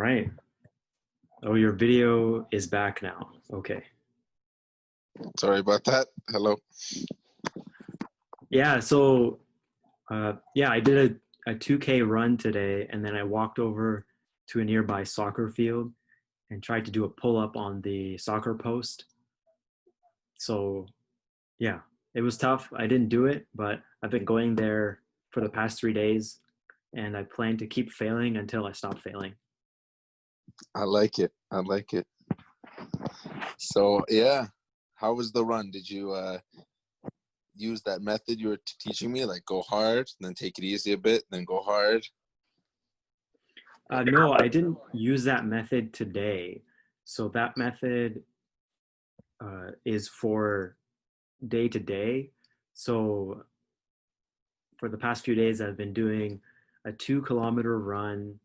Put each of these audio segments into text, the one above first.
right. Oh, your video is back now. Okay. Sorry about that. Hello. Yeah, so yeah, I did a 2K run today, and then I walked over to a nearby soccer field and tried to do a pull up on the soccer post. So yeah, it was tough. I didn't do it, but I've been going there for the past 3 days, and I plan to keep failing until I stop failing. I like it. I like it. So yeah, how was the run? Did you use that method you were teaching me, like go hard, then take it easy a bit, then go hard? No, I didn't use that method today. So that method is for day to day. So for the past few days, I've been doing a 2 kilometer run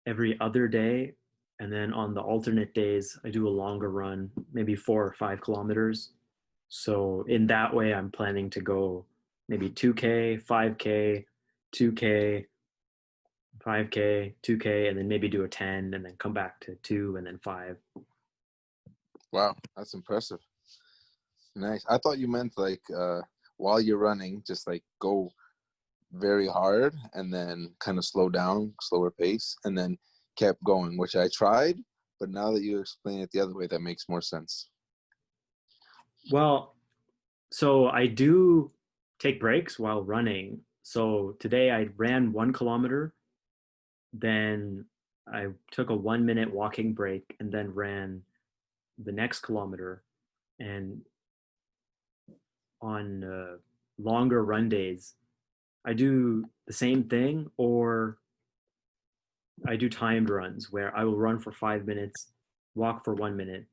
every other day. And then on the alternate days, I do a longer run, maybe 4 or 5 kilometers. So in that way, I'm planning to go maybe 2K, 5K, 2K, 5K, 2K, and then maybe do a 10 and then come back to 2 and then 5. Wow, that's impressive. Nice. I thought you meant like while you're running, just like go very hard and then kind of slow down, slower pace, and then kept going, which I tried. But now that you explain it the other way, that makes more sense. Well, so I do take breaks while running. So today I ran 1 kilometer, then I took a 1 minute walking break and then ran the next kilometer. And on longer run days, I do the same thing, or I do timed runs where I will run for 5 minutes, walk for 1 minute,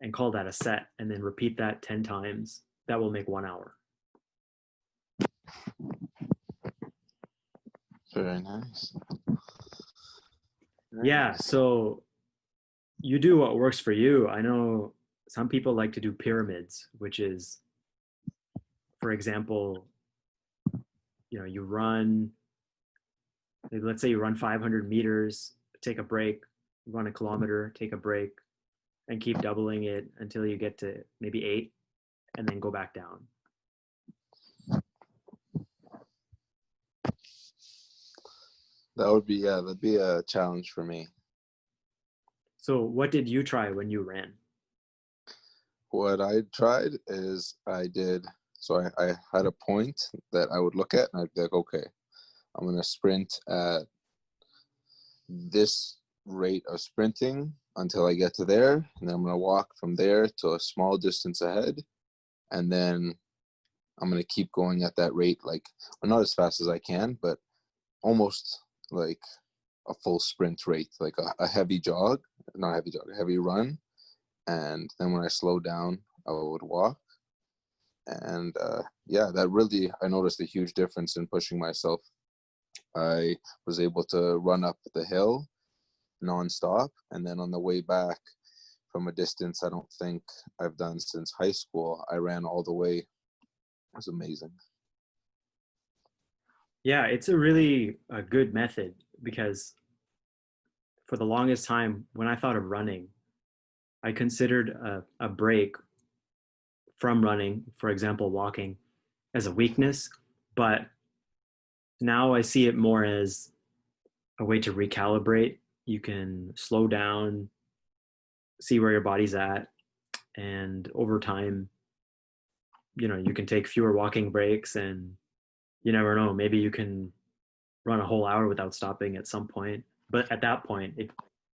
and call that a set, and then repeat that 10 times. That will make 1 hour. Very nice. Yeah, so you do what works for you. I know some people like to do pyramids, which is, for example, you run, let's say you run 500 meters, take a break, run a kilometer, take a break, and keep doubling it until you get to maybe 8, and then go back down. That'd be a challenge for me. So what did you try when you ran? What I tried is I had a point that I would look at and I'd be like, okay, I'm going to sprint at this rate of sprinting until I get to there. And then I'm going to walk from there to a small distance ahead. And then I'm going to keep going at that rate, like, well, not as fast as I can, but almost like a full sprint rate, like a heavy jog, not heavy jog, a heavy run. And then when I slow down, I would walk. And yeah, that really, I noticed a huge difference in pushing myself. I was able to run up the hill nonstop, and then on the way back from a distance I don't think I've done since high school, I ran all the way. It was amazing. Yeah, it's a good method, because for the longest time when I thought of running, I considered a break from running, for example, walking, as a weakness. But now I see it more as a way to recalibrate. You can slow down, see where your body's at, and over time, you can take fewer walking breaks, and you never know, maybe you can run a whole hour without stopping at some point. But at that point,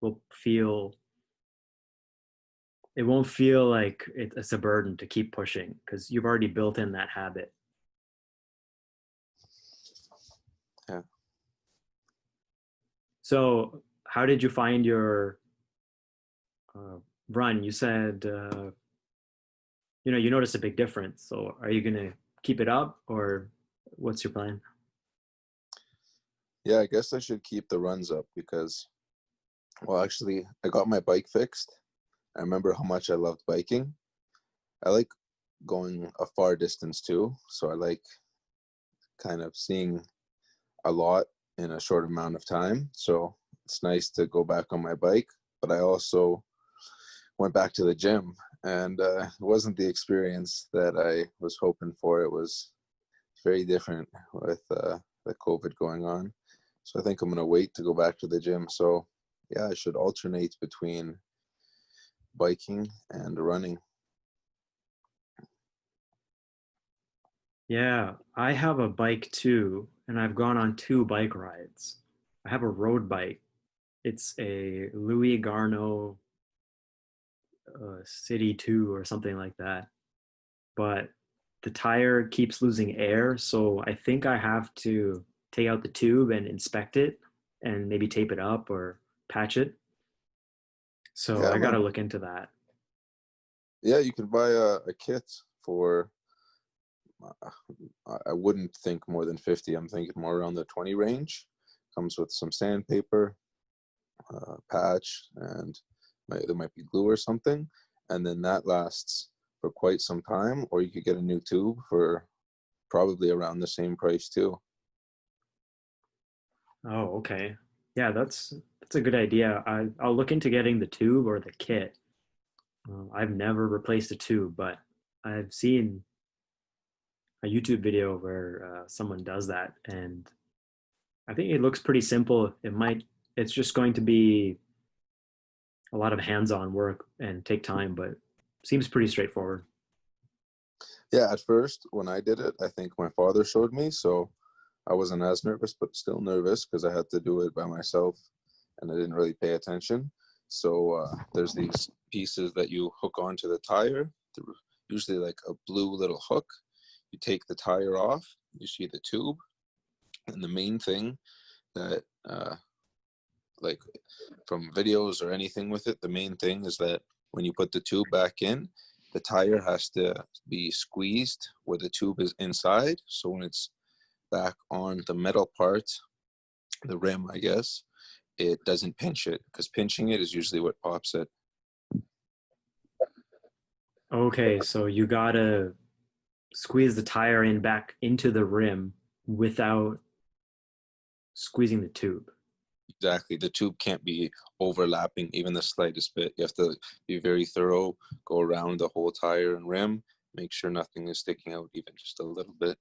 will feel it won't feel like it's a burden to keep pushing, because you've already built in that habit. Yeah. So how did you find your run? You said you noticed a big difference. So are you going to keep it up, or what's your plan? Yeah, I guess I should keep the runs up because, well, actually, I got my bike fixed. I remember how much I loved biking. I like going a far distance too. So I like kind of seeing a lot in a short amount of time. So it's nice to go back on my bike, but I also went back to the gym, and it wasn't the experience that I was hoping for. It was very different with the COVID going on. So I think I'm going to wait to go back to the gym. So yeah, I should alternate between biking and running. Yeah, I have a bike too, and I've gone on 2 bike rides. I have a road bike. It's a Louis Garneau City 2 or something like that. But the tire keeps losing air, so I think I have to take out the tube and inspect it and maybe tape it up or patch it. So Yeah, I got to man. look into that. Yeah, you can buy a kit for, I wouldn't think more than 50. I'm thinking more around the 20 range. Comes with some sandpaper, patch, and there might be glue or something. And then that lasts for quite some time, or you could get a new tube for probably around the same price too. Oh, okay. Yeah, that's a good idea. I'll look into getting the tube or the kit. I've never replaced a tube, but I've seen a YouTube video where someone does that, and I think it looks pretty simple. It's just going to be a lot of hands-on work and take time, but seems pretty straightforward. Yeah, at first when I did it, I think my father showed me, so I wasn't as nervous, but still nervous because I had to do it by myself and I didn't really pay attention. So there's these pieces that you hook onto the tire, usually like a blue little hook. You take the tire off, you see the tube, and the main thing that, like from videos or anything with it, the main thing is that when you put the tube back in, the tire has to be squeezed where the tube is inside. So when it's back on the metal part, the rim, I guess, it doesn't pinch it, because pinching it is usually what pops it. Okay, so you gotta squeeze the tire in back into the rim without squeezing the tube. Exactly. The tube can't be overlapping even the slightest bit. You have to be very thorough, go around the whole tire and rim, make sure nothing is sticking out even just a little bit.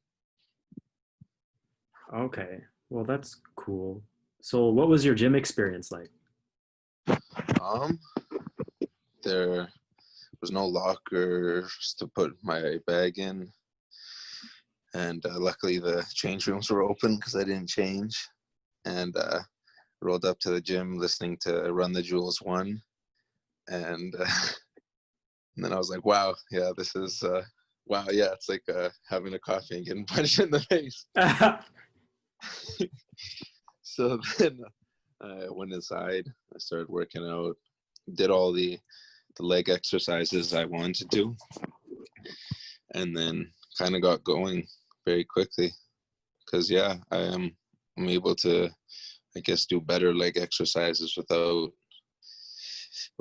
Okay, well that's cool. So what was your gym experience like? Um, there was no lockers to put my bag in, and luckily the change rooms were open because I didn't change. And rolled up to the gym listening to Run the Jewels one, and, and then I was like, wow, yeah, this is wow, yeah, it's like having a coffee and getting punched in the face. So then I went inside, I started working out, did all the leg exercises I wanted to do, and then kind of got going very quickly because yeah, I'm able to, I guess, do better leg exercises without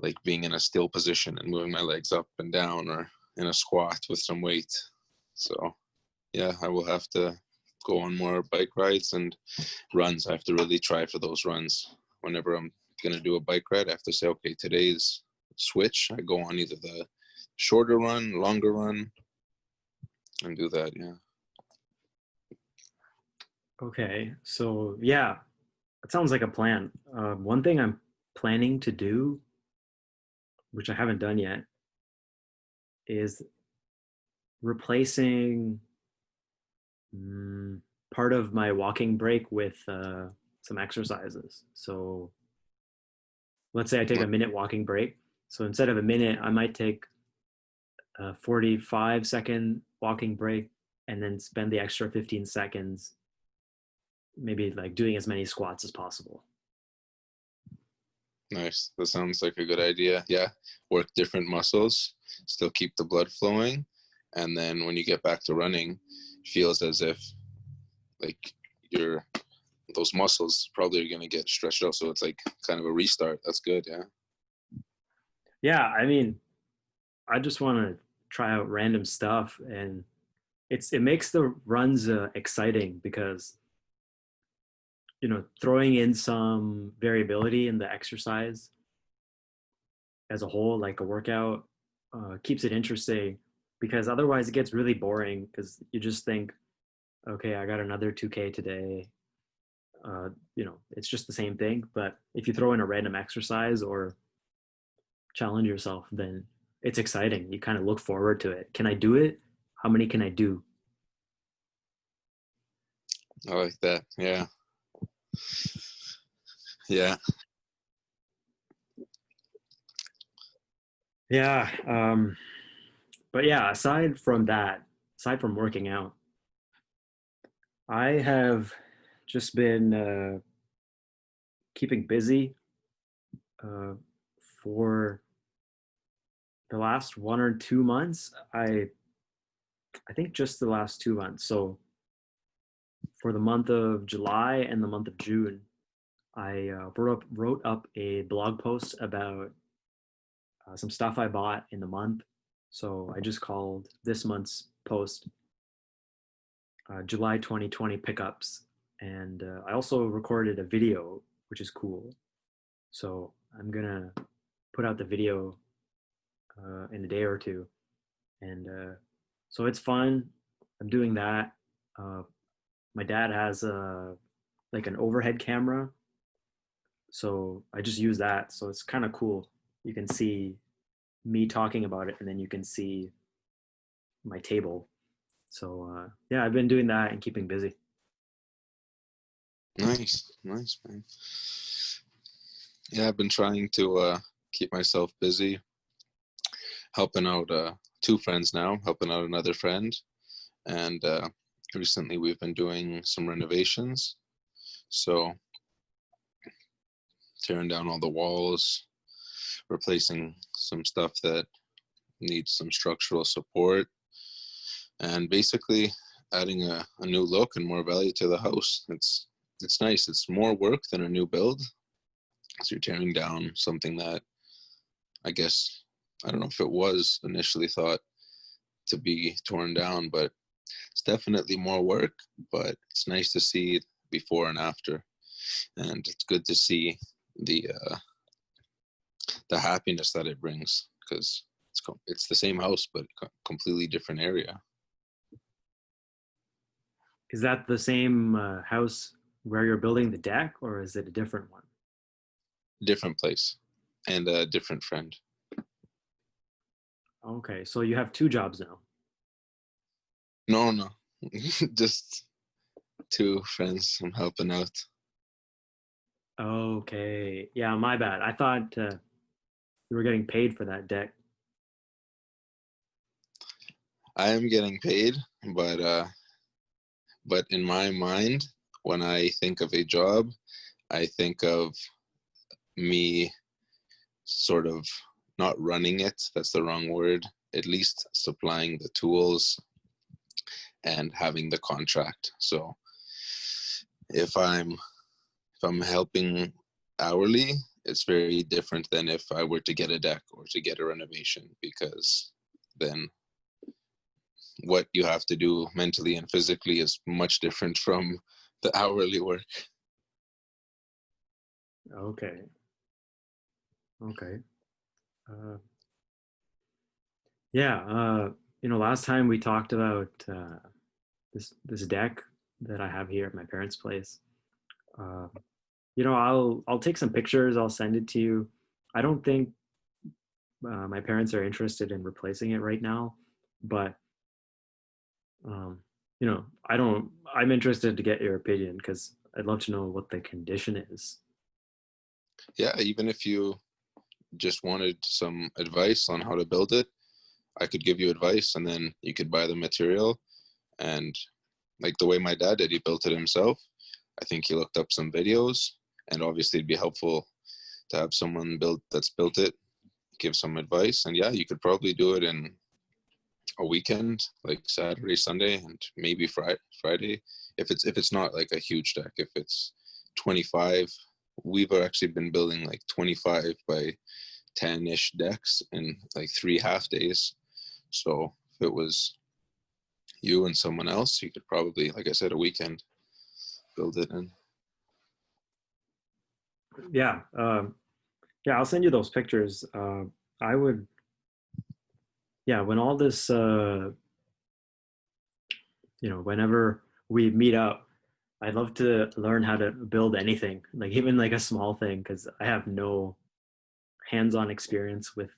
like being in a still position and moving my legs up and down, or in a squat with some weight. So yeah, I will have to go on more bike rides and runs. I have to really try for those runs. Whenever I'm gonna do a bike ride, I have to say, okay, today's switch. I go on either the shorter run, longer run, and do that. Yeah. Okay, so yeah, it sounds like a plan. One thing I'm planning to do, which I haven't done yet, is replacing mm, part of my walking break with some exercises. So let's say I take a minute walking break. So instead of a minute, I might take a 45-second walking break and then spend the extra 15 seconds maybe like doing as many squats as possible. Nice. That sounds like a good idea. Yeah. Work different muscles, still keep the blood flowing. And then when you get back to running, it feels as if like your those muscles probably are gonna get stretched out. So it's like kind of a restart. That's good, yeah. Yeah, I mean, I just want to try out random stuff, and it makes the runs exciting because throwing in some variability in the exercise as a whole, like a workout, keeps it interesting, because otherwise it gets really boring because you just think, okay, I got another 2K today. It's just the same thing. But if you throw in a random exercise or challenge yourself, then it's exciting. You kind of look forward to it. Can I do it? How many can I do? I like that. Yeah. Yeah. Yeah. But yeah, aside from working out, I have just been keeping busy uh, for the last 1 or 2 months. I think just the last 2 months. So for the month of July and the month of June, I wrote up a blog post about some stuff I bought in the month. So I just called this month's post July 2020 pickups. And I also recorded a video, which is cool. So I'm going to put out the video in a day or two. And so it's fun. I'm doing that. Uh, my dad has like an overhead camera. So I just use that. So it's kind of cool. You can see me talking about it, and then you can see my table. So yeah, I've been doing that and keeping busy. Nice. Nice, man. Yeah, I've been trying to keep myself busy, helping out two friends now, helping out another friend. And recently we've been doing some renovations. So tearing down all the walls, replacing some stuff that needs some structural support, and basically adding a new look and more value to the house. It's nice. It's more work than a new build. So you're tearing down something that, I guess, I don't know if it was initially thought to be torn down, but it's definitely more work. But it's nice to see before and after, and it's good to see the happiness that it brings, because it's the same house but completely different area. Is that the same house where you're building the deck, or is it a different one? Different place and a different friend. Okay, so you have two jobs now. No. Just two friends I'm helping out. Okay, yeah, my bad. I thought you were getting paid for that deck. I am getting paid, but in my mind, when I think of a job, I think of me sort of not running it, that's the wrong word, at least supplying the tools and having the contract. So if I'm helping hourly, it's very different than if I were to get a deck or to get a renovation, because then what you have to do mentally and physically is much different from the hourly work. Okay, okay. Uh, yeah, last time we talked about this deck that I have here at my parents' place. Uh, I'll take some pictures. I'll send it to you. I don't think my parents are interested in replacing it right now, but um, I don't. I'm interested to get your opinion because I'd love to know what the condition is. Yeah, even if you just wanted some advice on how to build it, I could give you advice, and then you could buy the material. And like the way my dad did, he built it himself. I think he looked up some videos, and obviously it'd be helpful to have someone that's built it give some advice. And yeah, you could probably do it in a weekend, like Saturday, Sunday, and maybe Friday. If it's not like a huge deck, if it's 25, we've actually been building like 25 by 10-ish decks in like 3 half days. So if it was you and someone else, you could probably, like I said, a weekend build it in. Yeah. Yeah, I'll send you those pictures. I would, yeah, when all this, whenever we meet up, I'd love to learn how to build anything, like even like a small thing, because I have no hands-on experience with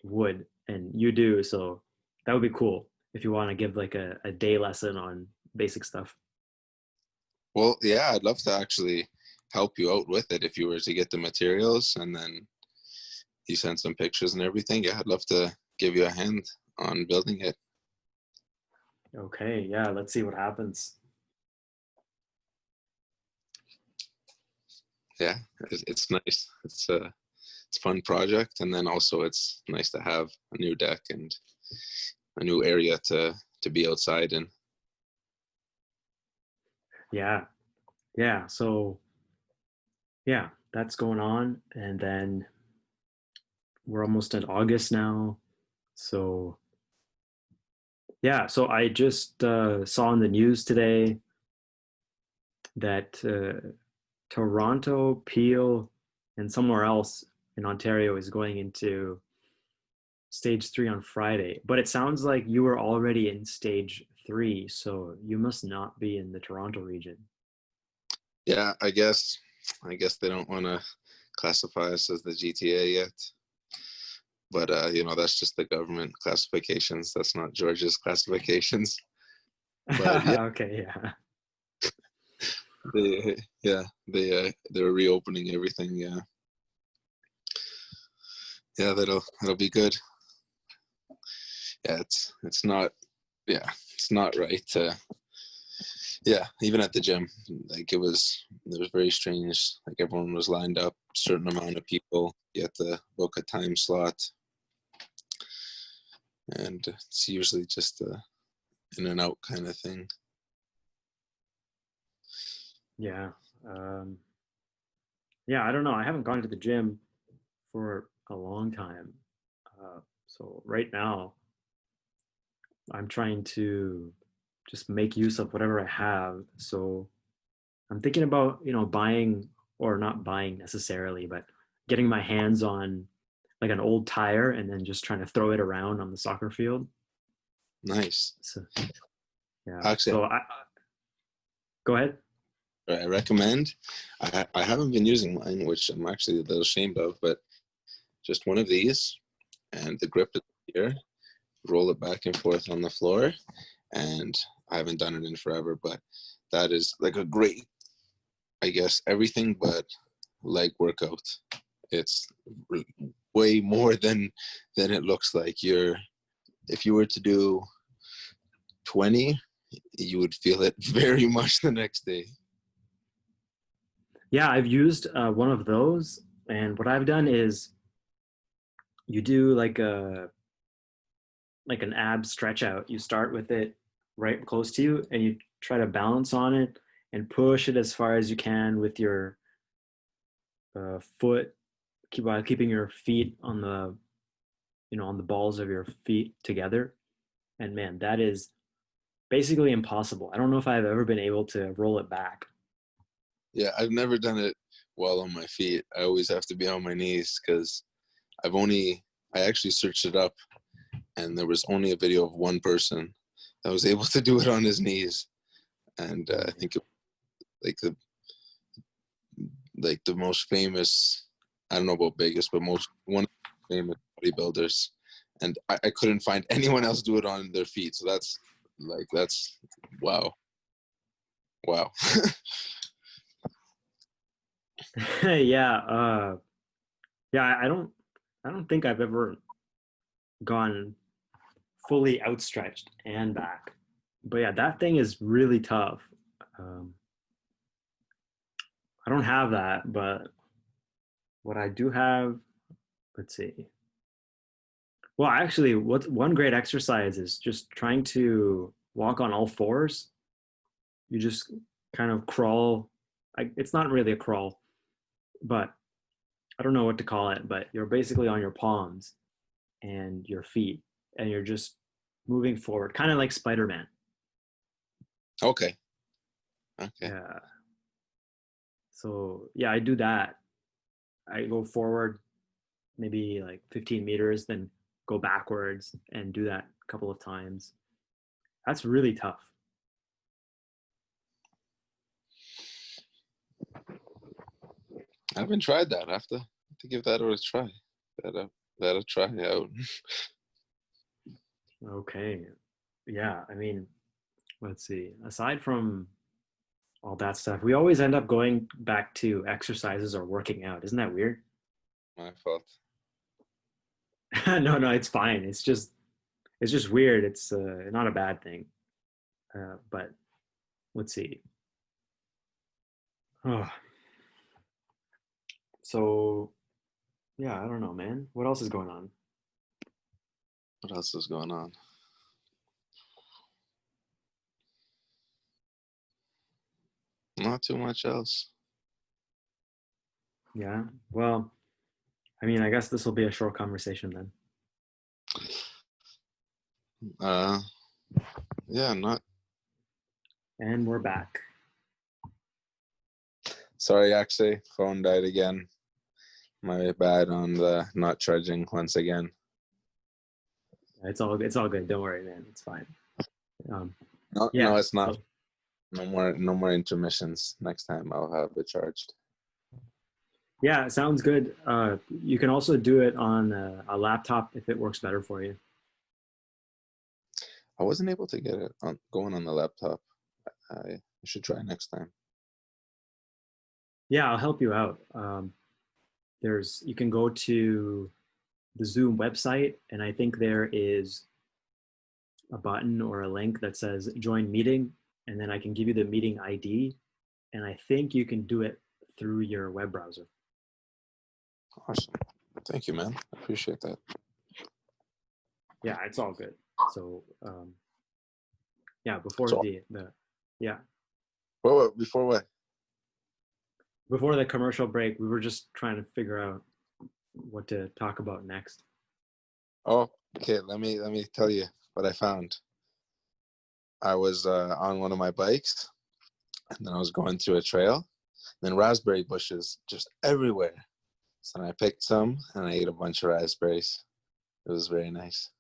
wood, and you do. So that would be cool if you want to give like a day lesson on basic stuff. Well, yeah, I'd love to actually help you out with it if you were to get the materials and then you send some pictures and everything. Yeah, I'd love to give you a hand on building it. Okay, yeah, let's see what happens. Yeah, it's nice. It's a fun project, and then also it's nice to have a new deck and a new area to be outside in. Yeah, yeah. So yeah, that's going on, and then we're almost in August now. So yeah, so I just saw in the news today that Toronto, Peel, and somewhere else in Ontario is going into stage three on Friday. But it sounds like you were already in stage three, so you must not be in the Toronto region. Yeah, I guess they don't want to classify us as the GTA yet, but that's just the government classifications. That's not Georgia's classifications. But yeah, Okay, yeah. they're reopening everything. Yeah, yeah, that'll be good. Yeah, it's not. Yeah, it's not right. Yeah, even at the gym, like it was very strange. Like everyone was lined up, certain amount of people. You have to book a time slot, and it's usually just a in and out kind of thing. Yeah. Um, yeah, I don't know. I haven't gone to the gym for a long time. So right now, I'm trying to just make use of whatever I have. So I'm thinking about, buying or not buying necessarily, but getting my hands on like an old tire and then just trying to throw it around on the soccer field. Nice. So yeah. Actually, So go ahead. I recommend. I haven't been using mine, which I'm actually a little ashamed of, but just one of these, and the grip is here. Roll it back and forth on the floor, and I haven't done it in forever, but that is like a great, I guess, everything but leg workout. It's way more than it looks like. If you were to do 20, you would feel it very much the next day. Yeah, I've used one of those, and what I've done is you do like an ab stretch out. You start with it right close to you, and you try to balance on it and push it as far as you can with your foot, while keeping your feet on the balls of your feet together. And man, that is basically impossible. I don't know if I've ever been able to roll it back. Yeah, I've never done it while on my feet. I always have to be on my knees because I actually searched it up and there was only a video of one person that was able to do it on his knees. And I think like the most famous, I don't know about biggest, but one of the famous bodybuilders. And I couldn't find anyone else do it on their feet. So that's wow. Wow. Yeah, yeah. I don't think I've ever gone fully outstretched and back. But yeah, that thing is really tough. Um, I don't have that, but what I do have, let's see. Well, actually, what one great exercise is just trying to walk on all fours. You just kind of crawl. It's not really a crawl, but I don't know what to call it. But you're basically on your palms and your feet, and you're just moving forward, kind of like Spider-Man. Okay. Okay. Yeah. So yeah, I do that. I go forward maybe like 15 meters, then go backwards and do that a couple of times. That's really tough. I haven't tried that. I have to give that a try. That'll try out. Okay. Yeah, I mean, let's see. Aside from all that stuff, we always end up going back to exercises or working out. Isn't that weird? My fault. No, no, it's fine. It's just weird. It's not a bad thing. But let's see. Oh, so yeah, I don't know, man. What else is going on? What else is going on? Not too much else. Yeah. Well, I mean, I guess this will be a short conversation then. Uh, yeah, not. And we're back. Sorry, actually, phone died again. My bad on the not charging once again. It's all good. Don't worry, man. It's fine. Um, No, yeah. no, it's not. So, No more intermissions. Next time I'll have it charged. yeah, sounds good. You can also do it on a laptop if it works better for you. I wasn't able to get it going on the laptop. I should try next time. Yeah, I'll help you out. You can go to the Zoom website, and I think there is a button or a link that says join meeting, and then I can give you the meeting ID, and I think you can do it through your web browser. Awesome. Thank you, man. I appreciate that. Yeah, it's all good. So yeah, before So, yeah, before what? before the commercial break, we were just trying to figure out what to talk about next. Oh, okay. Let me tell you what I found. I was on one of my bikes, and then I was going through a trail, and then raspberry bushes just everywhere. So I picked some, and I ate a bunch of raspberries. It was very nice.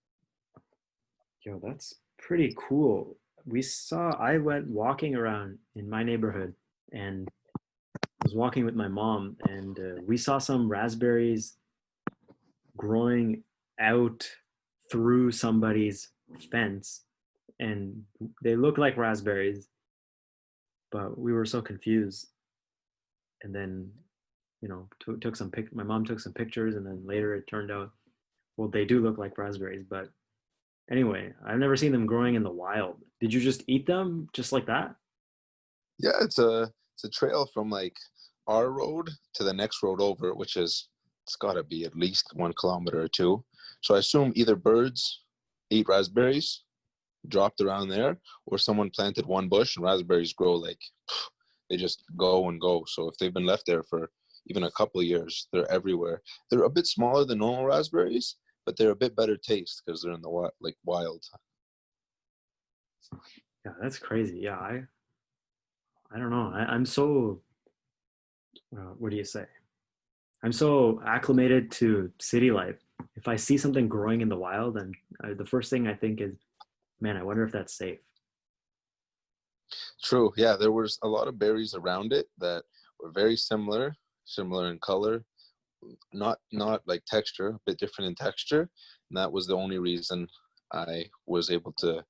Yo, that's pretty cool. I went walking around in my neighborhood and was walking with my mom, and we saw some raspberries growing out through somebody's fence, and they look like raspberries, but we were so confused. And then, took some my mom took some pictures, and then later it turned out, well, they do look like raspberries, but anyway, I've never seen them growing in the wild. Did you just eat them just like that? Yeah, it's a trail from like our road to the next road over, which is it's got to be at least 1 kilometer or two. So I assume either birds ate raspberries, dropped around there, or someone planted one bush and raspberries grow like they just go and go. So if they've been left there for even a couple of years, they're everywhere. They're a bit smaller than normal raspberries, but they're a bit better taste because they're in the wild. Yeah, that's crazy. Yeah, I don't know. I'm so what do you say? I'm so acclimated to city life. If I see something growing in the wild, and the first thing I think is, man, I wonder if that's safe. True. Yeah, there was a lot of berries around it that were very similar in color, not like texture, a bit different in texture. And that was the only reason I was able to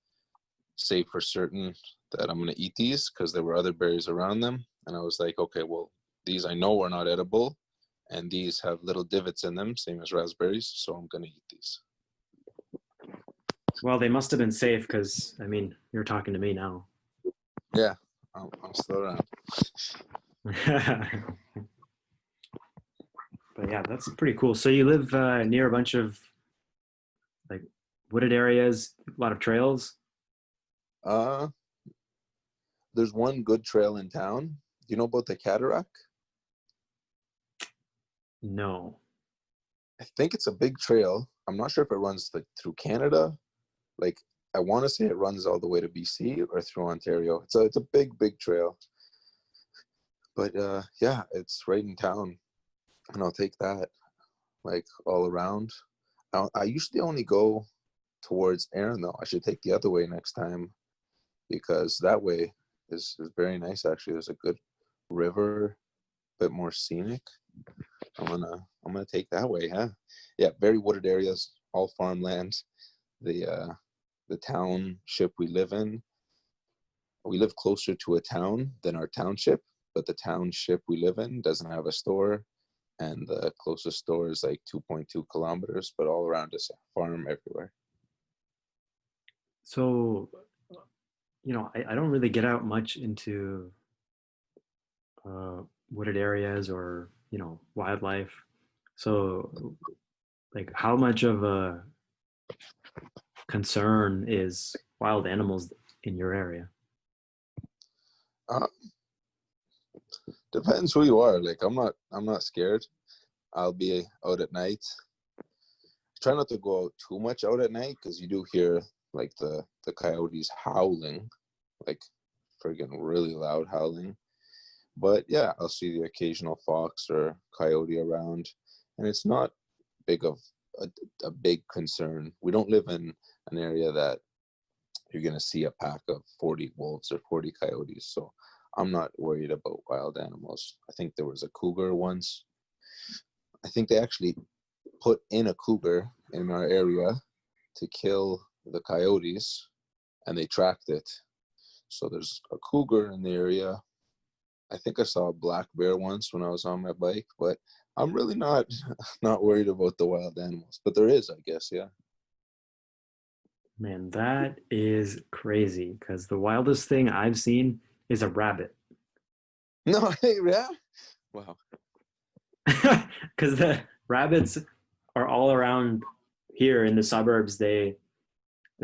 say for certain that I'm going to eat these because there were other berries around them. And I was like, okay, well, these I know are not edible. And these have little divots in them, same as raspberries. So I'm going to eat these. Well, they must have been safe because, I mean, you're talking to me now. Yeah, I'm still around. But yeah, that's pretty cool. So you live near a bunch of like wooded areas, a lot of trails. Uh, there's one good trail in town. Do you know about the cataract? No. I think it's a big trail. I'm not sure if it runs like through Canada. Like I want to say it runs all the way to BC or through Ontario. It's a big trail. But yeah, it's right in town, and I'll take that like all around. I usually only go towards Aaron though. I should take the other way next time because that way is very nice actually. There's a good river, a bit more scenic. I'm gonna take that way, huh? Yeah, very wooded areas, all farmland. The township we live closer to a town than our township, but the township we live in doesn't have a store, and the closest store is like 2.2 kilometers, but all around us, farm everywhere. So, I don't really get out much into wooded areas or, wildlife. So, like, how much of a concern is wild animals in your area? Uh, Depends who you are. Like I'm not scared. I'll be out at night. Try not to go out too much out at night because you do hear like the coyotes howling, like friggin' really loud howling. But yeah, I'll see the occasional fox or coyote around, and it's not big of a big concern. We don't live in an area that you're going to see a pack of 40 wolves or 40 coyotes. So I'm not worried about wild animals. I think there was a cougar once. I think they actually put in a cougar in our area to kill the coyotes, and they tracked it. So there's a cougar in the area. I think I saw a black bear once when I was on my bike, but I'm really not not worried about the wild animals. But there is, I guess, yeah. Man, that is crazy because the wildest thing I've seen is a rabbit. No, yeah. Wow. Because the rabbits are all around here in the suburbs. They're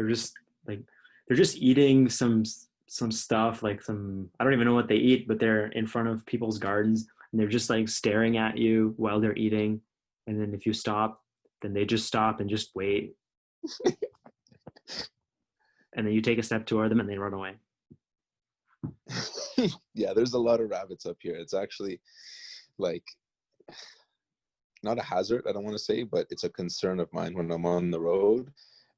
just like they're just eating some stuff like some I don't even know what they eat, but they're in front of people's gardens and they're just like staring at you while they're eating. And then if you stop, then they just stop and just wait. And then you take a step toward them and they run away. Yeah, there's a lot of rabbits up here. It's actually like not a hazard, I don't want to say, but it's a concern of mine when I'm on the road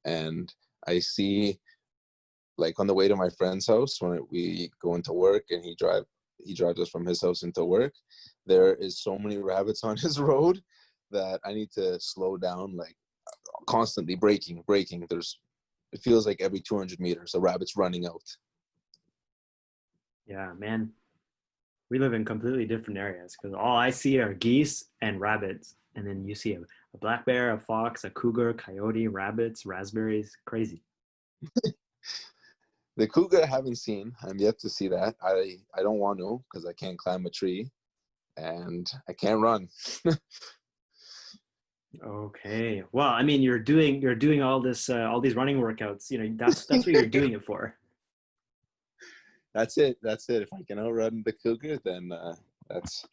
and I see like on the way to my friend's house when we go into work and he drives us from his house into work. There is so many rabbits on his road that I need to slow down, like constantly braking. It feels like every 200 meters a rabbit's running out. Yeah, man. We live in completely different areas because all I see are geese and rabbits. And then you see a black bear, a fox, a cougar, coyote, rabbits, raspberries. Crazy. The cougar I haven't seen. I'm yet to see that. I don't want to because I can't climb a tree and I can't run. Okay. Well, I mean, you're doing all these running workouts. That's what you're doing it for. That's it. That's it. If I can outrun the cougar, then that's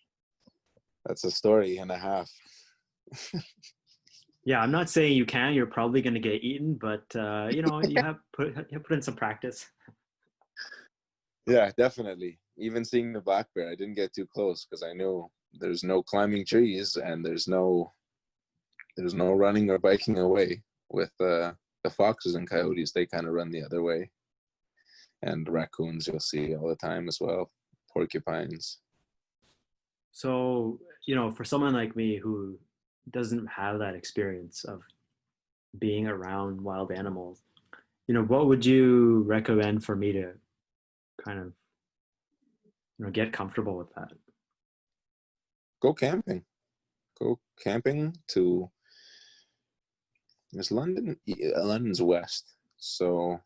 that's a story and a half. Yeah, I'm not saying you can. You're probably going to get eaten, but you have put in some practice. Yeah, definitely. Even seeing the black bear, I didn't get too close because I knew there's no climbing trees and there's no running or biking away. With the foxes and coyotes, they kind of run the other way, and raccoons you'll see all the time as well. Porcupines. So, for someone like me who doesn't have that experience of being around wild animals, what would you recommend for me to kind of, get comfortable with that? Go camping. Go camping to is London. London's west, so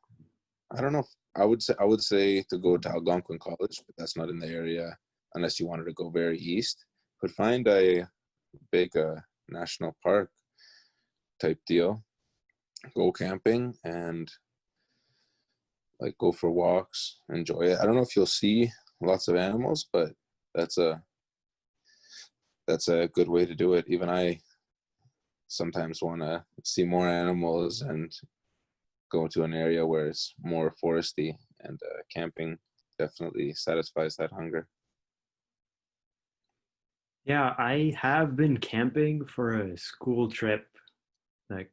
I don't know. I would say to go to Algonquin College, but that's not in the area unless you wanted to go very east. But find a big national park type deal. Go camping and like go for walks. Enjoy it. I don't know if you'll see lots of animals, but that's a that's a good way to do it. Even I sometimes want to see more animals and go to an area where it's more foresty, and camping definitely satisfies that hunger. Yeah, I have been camping for a school trip like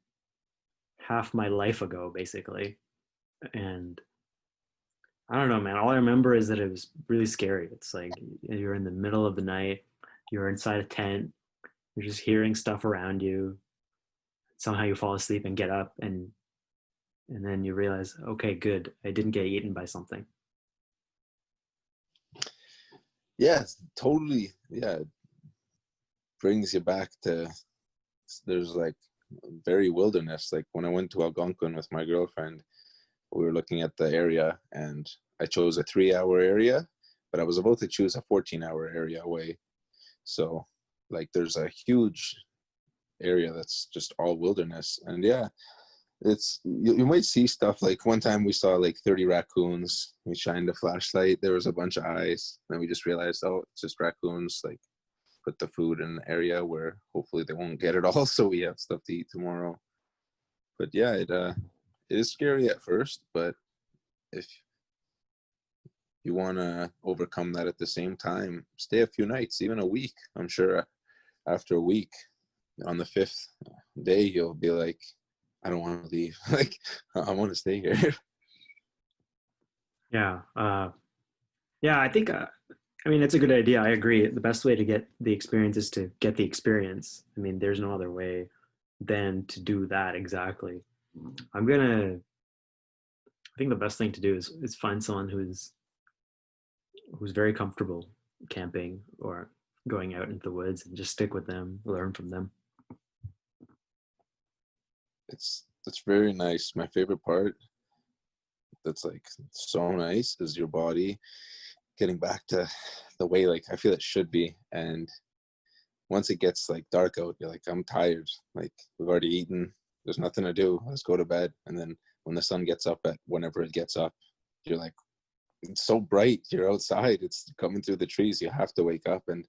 half my life ago, basically. And I don't know, man. All I remember is that it was really scary. It's like you're in the middle of the night, you're inside a tent, you're just hearing stuff around you. Somehow you fall asleep and get up, and then you realize, okay, good, I didn't get eaten by something. Yeah, totally. Yeah, it brings you back to there's like very wilderness. Like when I went to Algonquin with my girlfriend, we were looking at the area and I chose a 3 hour area, but I was about to choose a 14-hour area away. So like there's a huge area that's just all wilderness. And yeah, it's you might see stuff like one time we saw like 30 raccoons. We shined a flashlight, there was a bunch of eyes. Then we just realized, oh, it's just raccoons. Like put the food in an area where hopefully they won't get it all, so we have stuff to eat tomorrow. But yeah, it is scary at first, but if you want to overcome that at the same time, stay a few nights, even a week. I'm sure after a week, on the fifth day, you'll be like, I don't want to leave. Like, I want to stay here. Yeah, yeah. I think. I mean, it's a good idea. I agree. The best way to get the experience is to get the experience. I mean, there's no other way than to do that exactly. I'm gonna. I think the best thing to do is find someone who's very comfortable camping or going out into the woods and just stick with them, learn from them. It's very nice. My favorite part that's like so nice is your body getting back to the way like I feel it should be. And once it gets like dark out, you're like, I'm tired. Like we've already eaten. There's nothing to do. Let's go to bed. And then when the sun gets up at whenever it gets up, you're like, it's so bright. You're outside. It's coming through the trees. You have to wake up. And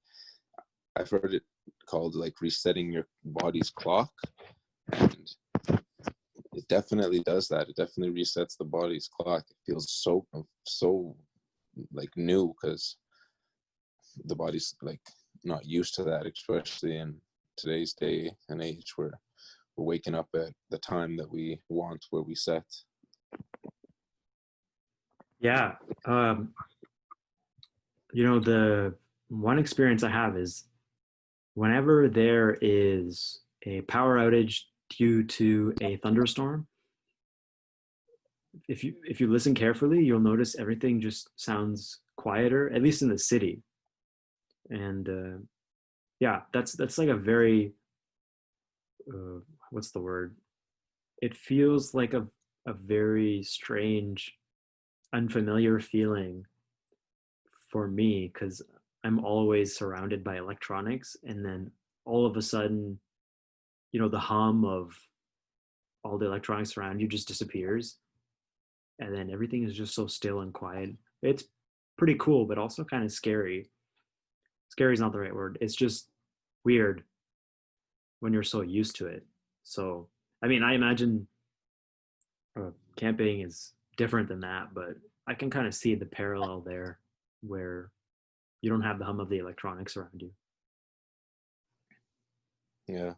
I've heard it called like resetting your body's clock. And it definitely does that. It definitely resets the body's clock. It feels so like new because the body's like not used to that, especially in today's day and age where we're waking up at the time that we want where we set. Yeah. Um, the one experience I have is whenever there is a power outage due to a thunderstorm, if you listen carefully, you'll notice everything just sounds quieter, at least in the city. And yeah, that's like a very uh, what's the word? It feels like a very strange, unfamiliar feeling for me because I'm always surrounded by electronics, and then all of a sudden, the hum of all the electronics around you just disappears, and then everything is just so still and quiet. It's pretty cool, but also kind of scary. Scary is not the right word. It's just weird when you're so used to it. So, I mean, I imagine camping is different than that, but I can kind of see the parallel there where you don't have the hum of the electronics around you. Yeah,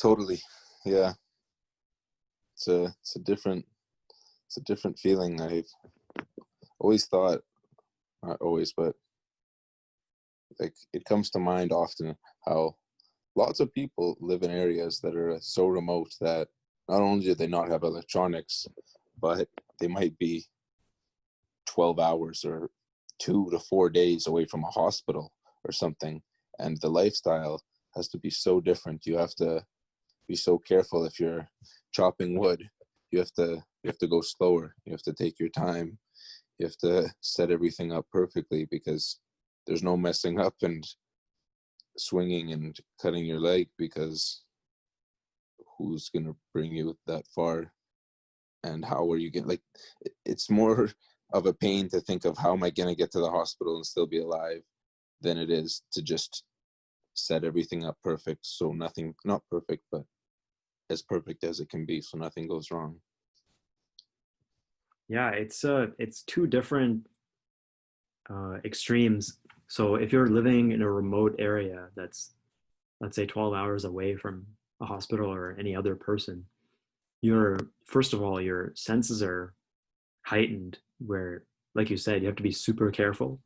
totally. Yeah, it's a different feeling. I've always thought, not always, but like it comes to mind often how lots of people live in areas that are so remote that not only do they not have electronics, but they might be 12 hours or 2 to 4 days away from a hospital or something. And the lifestyle has to be so different. You have to be so careful if you're chopping wood. You have to go slower. You have to take your time. You have to set everything up perfectly because there's no messing up and swinging and cutting your leg because who's going to bring you that far and how are you going like it's more of a pain to think of how am I going to get to the hospital and still be alive than it is to just set everything up perfect so nothing, not perfect, but as perfect as it can be so nothing goes wrong. Yeah, it's two different extremes So if you're living in a remote area that's, let's say, 12 hours away from a hospital or any other person, your first of all, your senses are heightened where, like you said, you have to be super careful.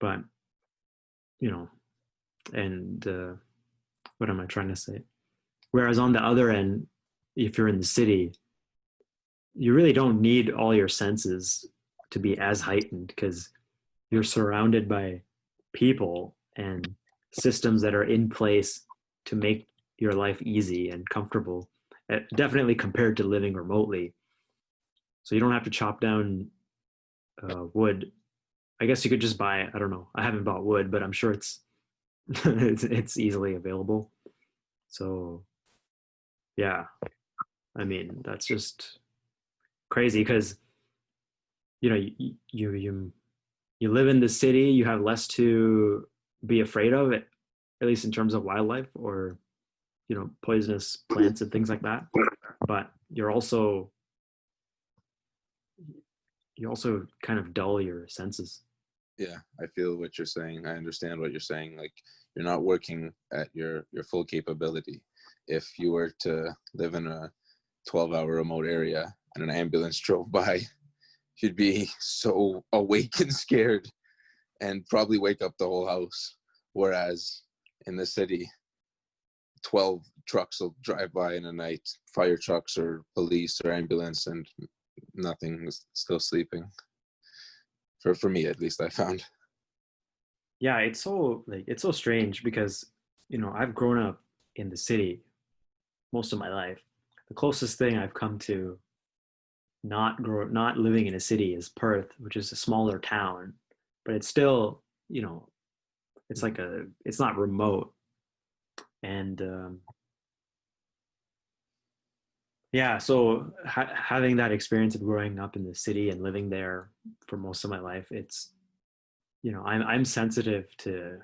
But, you know, and what am I trying to say? Whereas on the other end, if you're in the city, you really don't need all your senses to be as heightened because you're surrounded by people and systems that are in place to make your life easy and comfortable, definitely compared to living remotely. So you don't have to chop down wood. I guess you could just buy, I don't know, I haven't bought wood, but I'm sure it's it's easily available. So yeah, I mean, that's just crazy because you know you live in the city, you have less to be afraid of, at least in terms of wildlife or poisonous plants and things like that. But you also kind of dull your senses. Yeah, I feel what you're saying. I understand what you're saying. Like, you're not working at your full capability. If you were to live in a 12-hour remote area and an ambulance drove by, you'd be so awake and scared and probably wake up the whole house. Whereas in the city, 12 trucks will drive by in a night, fire trucks or police or ambulance, and nothing is still sleeping. For me, at least, I found. Yeah, it's so strange because I've grown up in the city most of my life. The closest thing I've come to not living in a city is Perth, which is a smaller town, but it's still, it's not remote. And yeah, so having that experience of growing up in the city and living there for most of my life, it's I'm sensitive to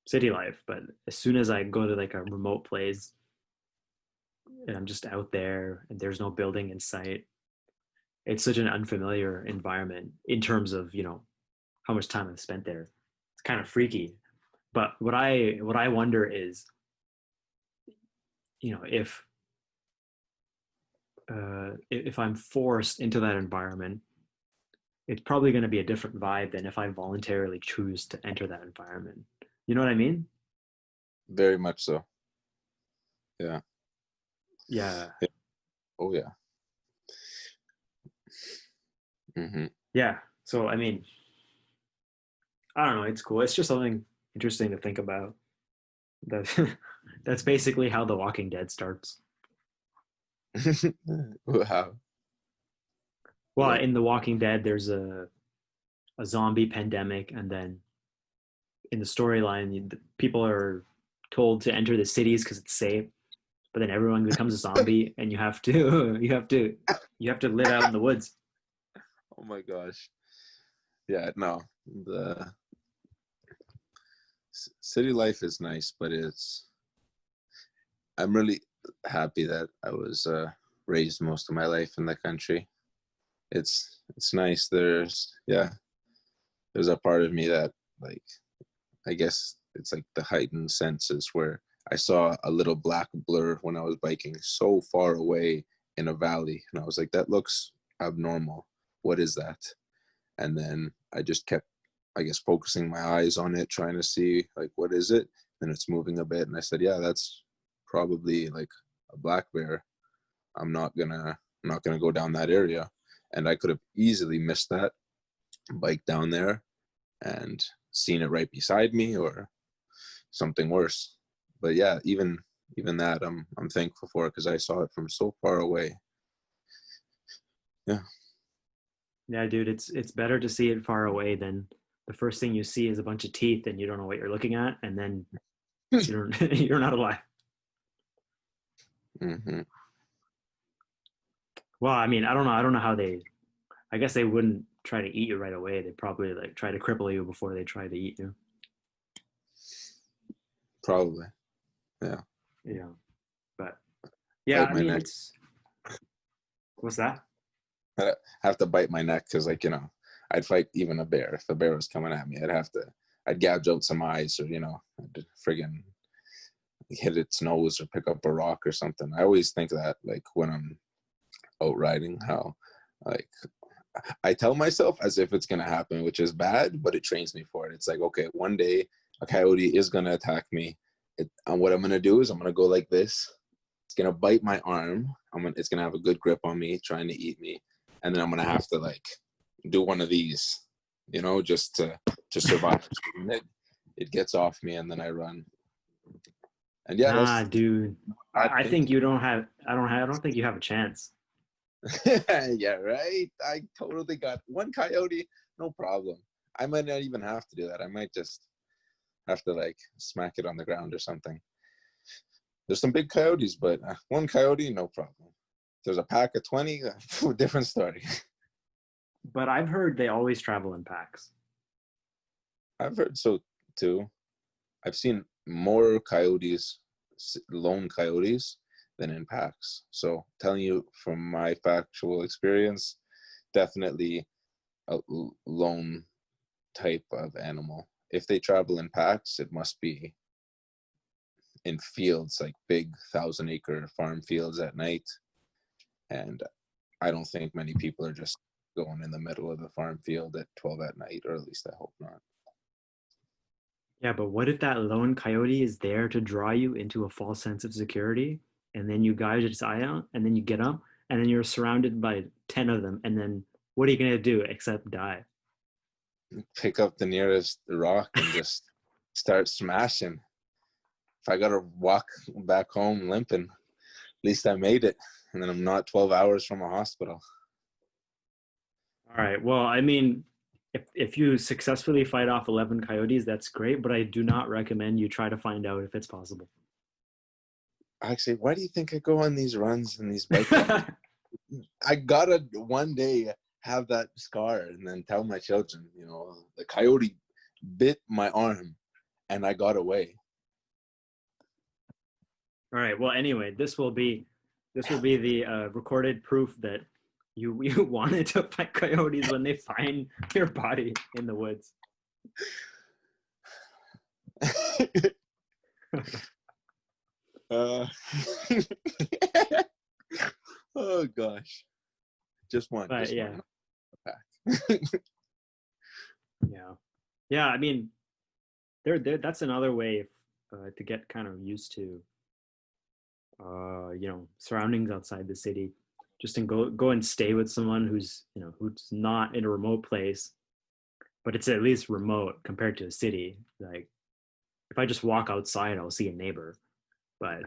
city life, but as soon as I go to like a remote place and I'm just out there and there's no building in sight, it's such an unfamiliar environment in terms of how much time I've spent there. It's kind of freaky. But what I wonder is, if if I'm forced into that environment, it's probably going to be a different vibe than if I voluntarily choose to enter that environment. You know what I mean? Very much so. Yeah. Yeah. Oh yeah. Hmm. Yeah. So I mean, I don't know. It's cool. It's just something interesting to think about. That that's basically how The Walking Dead starts. Wow. Well, Yeah. in The Walking Dead, there's a zombie pandemic, and then in the storyline, people are told to enter the cities because it's safe, but then everyone becomes a zombie, and you have to you have to live out in the woods. Oh my gosh. Yeah. No. The city life is nice, but I'm really happy that I was raised most of my life in the country. It's nice. There's a part of me that, like, I guess it's like the heightened senses where I saw a little black blur when I was biking so far away in a valley, and I was like, that looks abnormal. What is that? And then I just kept, I guess, focusing my eyes on it, trying to see like what is it. And it's moving a bit, and I said, yeah, that's probably like a black bear. I'm not gonna go down that area. And I could have easily missed that bike down there and seen it right beside me or something worse. But yeah, even that I'm thankful for, because I saw it from so far away. Yeah. Yeah, dude, it's better to see it far away than the first thing you see is a bunch of teeth and you don't know what you're looking at, and then you're not alive. Hmm. Well, I mean, I don't know how they. I guess they wouldn't try to eat you right away. They'd probably like try to cripple you before they try to eat you. Probably. Yeah. Yeah, but yeah, Bite I my mean, neck. it's what's that? I have to bite my neck because, like, I'd fight even a bear. If a bear was coming at me, I'd gouge out some eyes, or I'd friggin' hit its nose or pick up a rock or something. I always think that, like, when I'm out riding, how, like, I tell myself as if it's gonna happen, which is bad, but it trains me for it. It's like, okay, one day a coyote is gonna attack me. And what I'm gonna do is I'm gonna go like this. It's gonna bite my arm. It's gonna have a good grip on me, trying to eat me, and then I'm gonna have to, like, do one of these, just to survive. And it gets off me, and then I run. And yeah, Nah, that's dude. bad I think thinking. you don't have. I don't think you have a chance. Yeah, right. I totally got one coyote, no problem. I might not even have to do that. I might just have to, like, smack it on the ground or something. There's some big coyotes, but one coyote, no problem. If there's a pack of 20, different story. But I've heard they always travel in packs. I've heard so too. I've seen more coyotes, lone coyotes, than in packs. So telling you from my factual experience, definitely a lone type of animal. If they travel in packs, it must be in fields, like big 1,000-acre farm fields at night. And I don't think many people are just going in the middle of the farm field at 12 at night, or at least I hope not. Yeah, but what if that lone coyote is there to draw you into a false sense of security, and then you gouge its eye out, and then you get up, and then you're surrounded by 10 of them, and then what are you gonna do except die? Pick up the nearest rock and just start smashing. If I gotta walk back home limping, at least I made it, and then I'm not 12 hours from a hospital. All right. Well, I mean, if you successfully fight off 11 coyotes, that's great, but I do not recommend you try to find out if it's possible. Actually, why do you think I go on these runs and these bike rides? I gotta one day have that scar and then tell my children, the coyote bit my arm and I got away. All right. Well, anyway, this will be the recorded proof that you wanted to fight coyotes when they find your body in the woods. uh, oh gosh, just one, But just yeah, one pack. yeah, yeah. I mean, that's another way to get kind of used to surroundings outside the city. Just and go and stay with someone who's not in a remote place, but it's at least remote compared to a city. Like if I just walk outside, I'll see a neighbor. But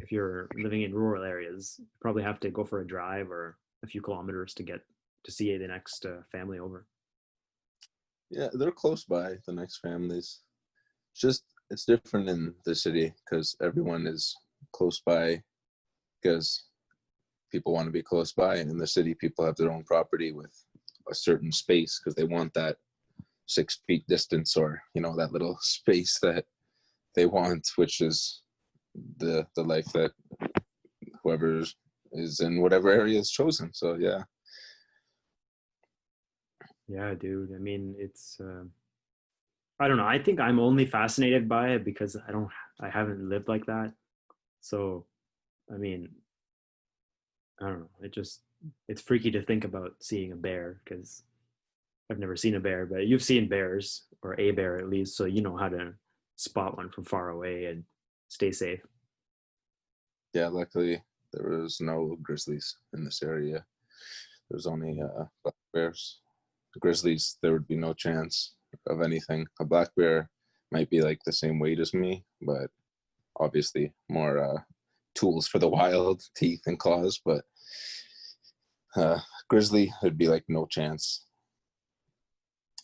if you're living in rural areas, you probably have to go for a drive or a few kilometers to get to see the next family over. Yeah, they're close by, the next families. It's different in the city because everyone is close by because people want to be close by. And in the city, people have their own property with a certain space because they want that 6 feet distance, or that little space that they want, which is the life that whoever is in whatever area is chosen. So yeah. Yeah, dude. I mean, it's I don't know. I think I'm only fascinated by it because I haven't lived like that. So, I mean, I don't know. It's freaky to think about seeing a bear because I've never seen a bear, but you've seen bears or a bear at least, so you know how to spot one from far away and stay safe. Yeah, luckily there was no grizzlies in this area. There's only black bears. Grizzlies, there would be no chance of anything. A black bear might be like the same weight as me, but obviously more tools for the wild, teeth and claws. But grizzly, there'd be like no chance.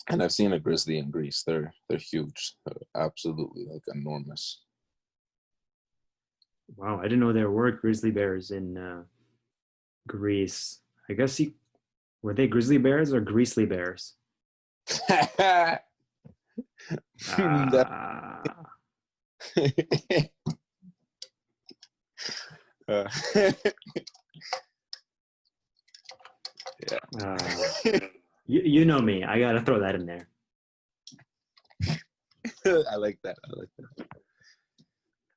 And I've seen a grizzly in Greece. They're huge. They're absolutely like enormous. Wow, I didn't know there were grizzly bears in Greece. I guess were they grizzly bears or greasely bears? That- Ah, uh, yeah. uh, You know me. I gotta throw that in there. I like that. I like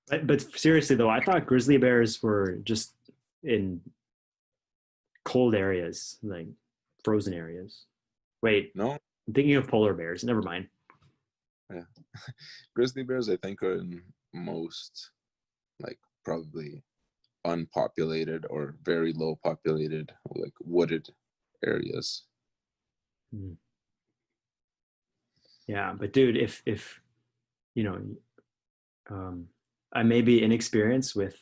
that. But seriously though, I thought grizzly bears were just in cold areas, like frozen areas. Wait, No, I'm thinking of polar bears. Never mind. yeah. Grizzly bears, I think, are in most like probably unpopulated or very low populated, like wooded areas. Mm. Yeah, but dude, if you know, um, I may be inexperienced with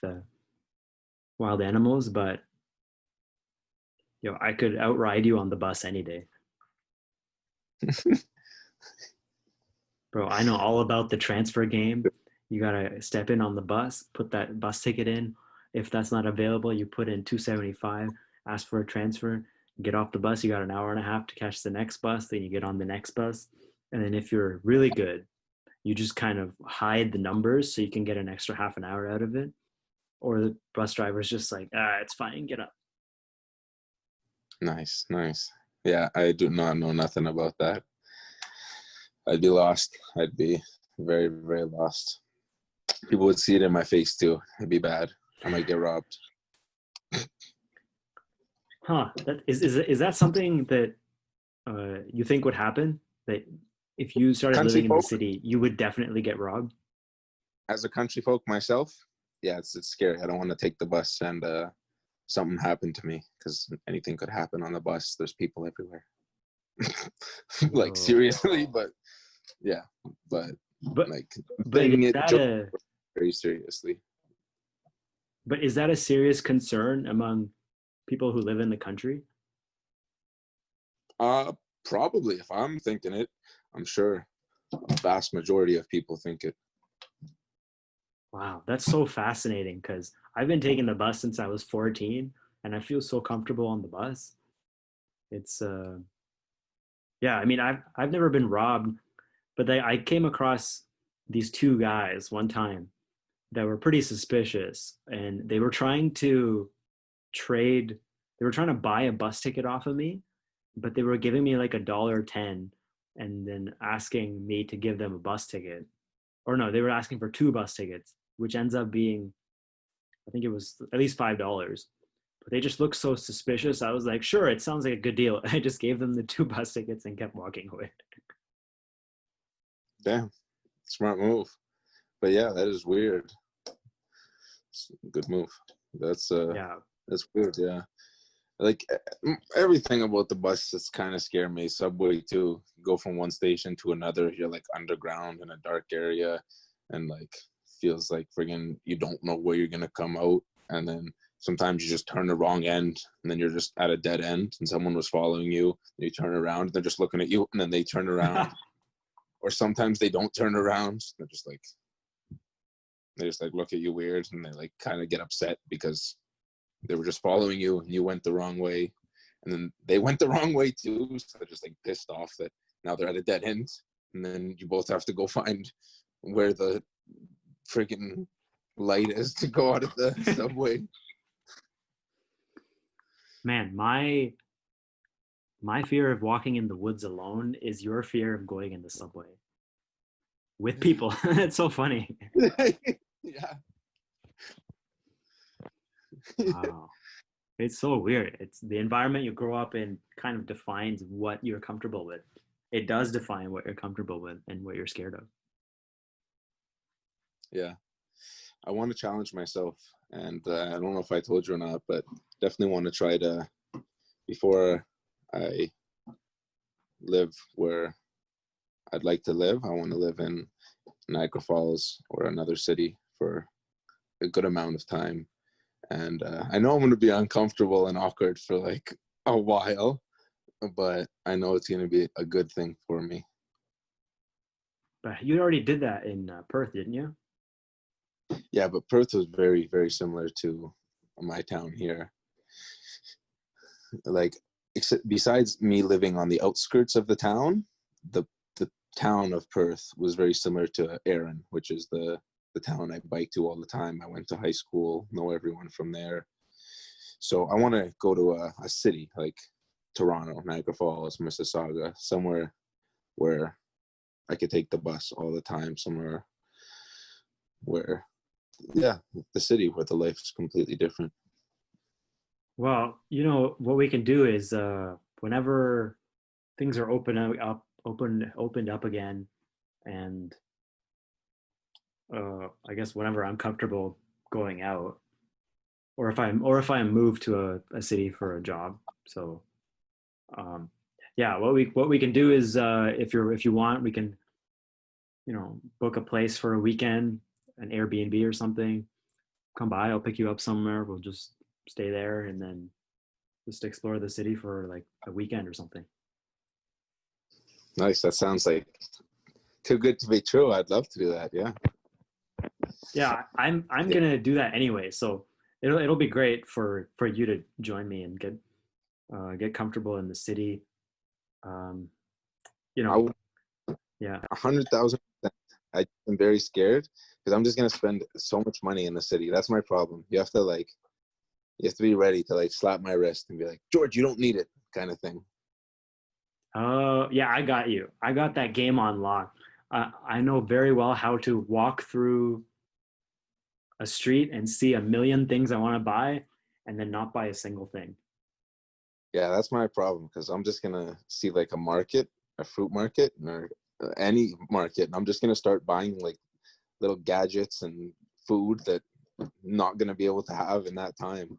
wild animals, but I could outride you on the bus any day, bro. I know all about the transfer game. You gotta step in on the bus, put that bus ticket in. If that's not available, you put in 275, ask for a transfer, get off the bus. You got an hour and a half to catch the next bus. Then you get on the next bus, and then if you're really good, you just kind of hide the numbers so you can get an extra half an hour out of it. Or the bus driver's just like, it's fine, get up. Nice, nice. Yeah, I do not know nothing about that. I'd be lost. I'd be very, very lost. People would see it in my face too. It'd be bad. I might get robbed. Huh? Is that something that you think would happen? That if you started Country living in the folk, city, you would definitely get robbed? as a country folk myself, yeah, it's scary. I don't want to take the bus and something happened to me because anything could happen on the bus. There's people everywhere. Like Whoa. seriously, but yeah, but But like but is saying it that joke a very seriously. but is that a serious concern among people who live in the country? Uh, Probably if I'm thinking it, I'm sure a vast majority of people think it. Wow, that's so fascinating because I've been taking the bus since I was 14 and I feel so comfortable on the bus. It's yeah, I mean I've never been robbed, but I came across these two guys one time that were pretty suspicious and they were trying to trade they were trying to buy a bus ticket off of me, but they were giving me like $1.10 and then asking me to give them a bus ticket. Or no, they were asking for two bus tickets, which ends up being, I think it was at least $5. But they just looked so suspicious. I was like, sure, it sounds like a good deal. I just gave them the two bus tickets and kept walking away. Damn, smart move. But yeah, that is weird. It's a good move. That's Yeah. that's weird. Yeah, like everything about the bus that's kind of scare me. Subway too. Go from one station to another. You're like underground in a dark area, and like feels like friggin' you don't know where you're gonna come out. And then sometimes you just turn the wrong end, and then you're just at a dead end, and someone was following you. And you turn around, and they're just looking at you, and then they turn around. Or sometimes they don't turn around. They're just like they just like look at you weird, and they like kind of get upset because they were just following you and you went the wrong way, and then they went the wrong way too, so they're just like pissed off that now they're at a dead end, and then you both have to go find where the freaking light is to go out of the subway. Man, my fear of walking in the woods alone is your fear of going in the subway with people. It's so funny. Yeah. Wow. It's so weird. It's the environment you grow up in kind of defines what you're comfortable with. It does define what you're comfortable with and what you're scared of. Yeah, I want to challenge myself, and I don't know if I told you or not, but definitely want to try to, before I live where I'd like to live, I want to live in Niagara Falls or another city for a good amount of time. And I know I'm going to be uncomfortable and awkward for like a while, but I know it's going to be a good thing for me. But you already did that in Perth, didn't you? Yeah, but Perth was very, very similar to my town here. Like, except besides me living on the outskirts of the town, the town of Perth was very similar to Erin, which is the town I bike to all the time. I went to high school, know everyone from there. So I want to go to a city. Like Toronto, Niagara Falls, Mississauga, somewhere where I could take the bus all the time, somewhere where, yeah, the city where the life is completely different. Well, what we can do is whenever things are opened up again, and I guess whenever I'm comfortable going out, or if I move to a city for a job. So um, yeah, what we can do is if you want, we can book a place for a weekend, an Airbnb or something. Come by, I'll pick you up somewhere. We'll just stay there and then just explore the city for like a weekend or something. Nice. That sounds like too good to be true. I'd love to do that. Yeah. Yeah, I'm Yeah. gonna do that anyway. So it'll be great for you to join me and get comfortable in the city. Um, you I know, would yeah. 100,000%. I'm very scared because I'm just gonna spend so much money in the city. That's my problem. You have to be ready to like slap my wrist and be like, George, you don't need it, kind of thing. Oh, yeah, I got you. I got that game on lock. I know very well how to walk through a street and see a million things I want to buy and then not buy a single thing. Yeah, that's my problem because I'm just gonna see like a market, a fruit market, or any market, and I'm just gonna start buying like little gadgets and food that I'm not gonna be able to have in that time.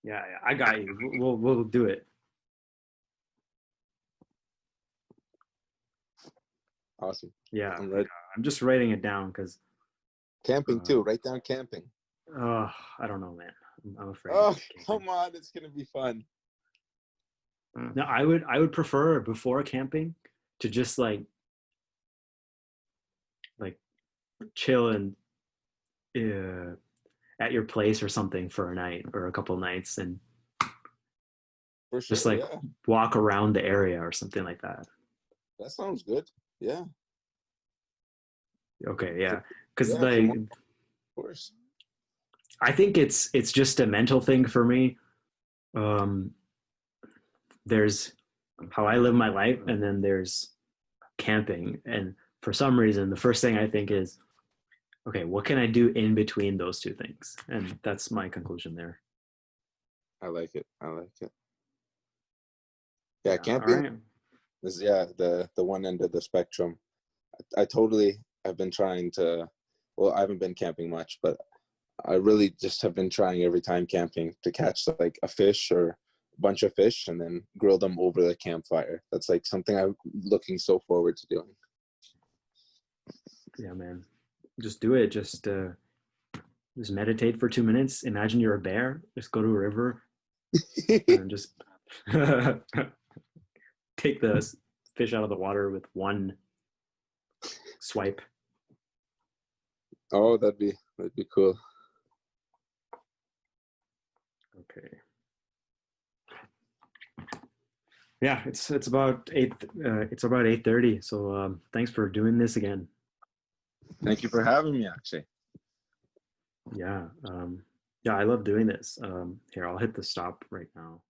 Yeah, yeah, I got you. We'll do it. Awesome. Yeah, I'm ready. I'm just writing it down because Camping uh, too. Write down camping. I don't know, man. I'm afraid of Oh, camping. come on, it's gonna be fun. No, I would prefer before camping to just like chill and uh, at your place or something for a night or a couple nights and For just sure, like yeah. walk around the area or something like that. That sounds good. Yeah. Okay, For, yeah, because yeah, for more, like of course. I think it's just a mental thing for me. Um, there's how I live my life, and then there's camping. And for some reason, the first thing I think is, okay, what can I do in between those two things? And that's my conclusion there. I like it. I like it. Yeah, Yeah. All camping right. is the one end of the spectrum. I totally have been trying to. Well, I haven't been camping much, but I really just have been trying every time camping to catch like a fish or a bunch of fish and then grill them over the campfire. That's like something I'm looking so forward to doing. Yeah, man. Just do it. Just meditate for 2 minutes. Imagine you're a bear. Just go to a river and just take the fish out of the water with one swipe. Oh, that'd be cool. Okay. Yeah, it's about 8:30. So thanks for doing this again. Thank you for having me, actually. Yeah. Yeah, I love doing this. Here, I'll hit the stop right now.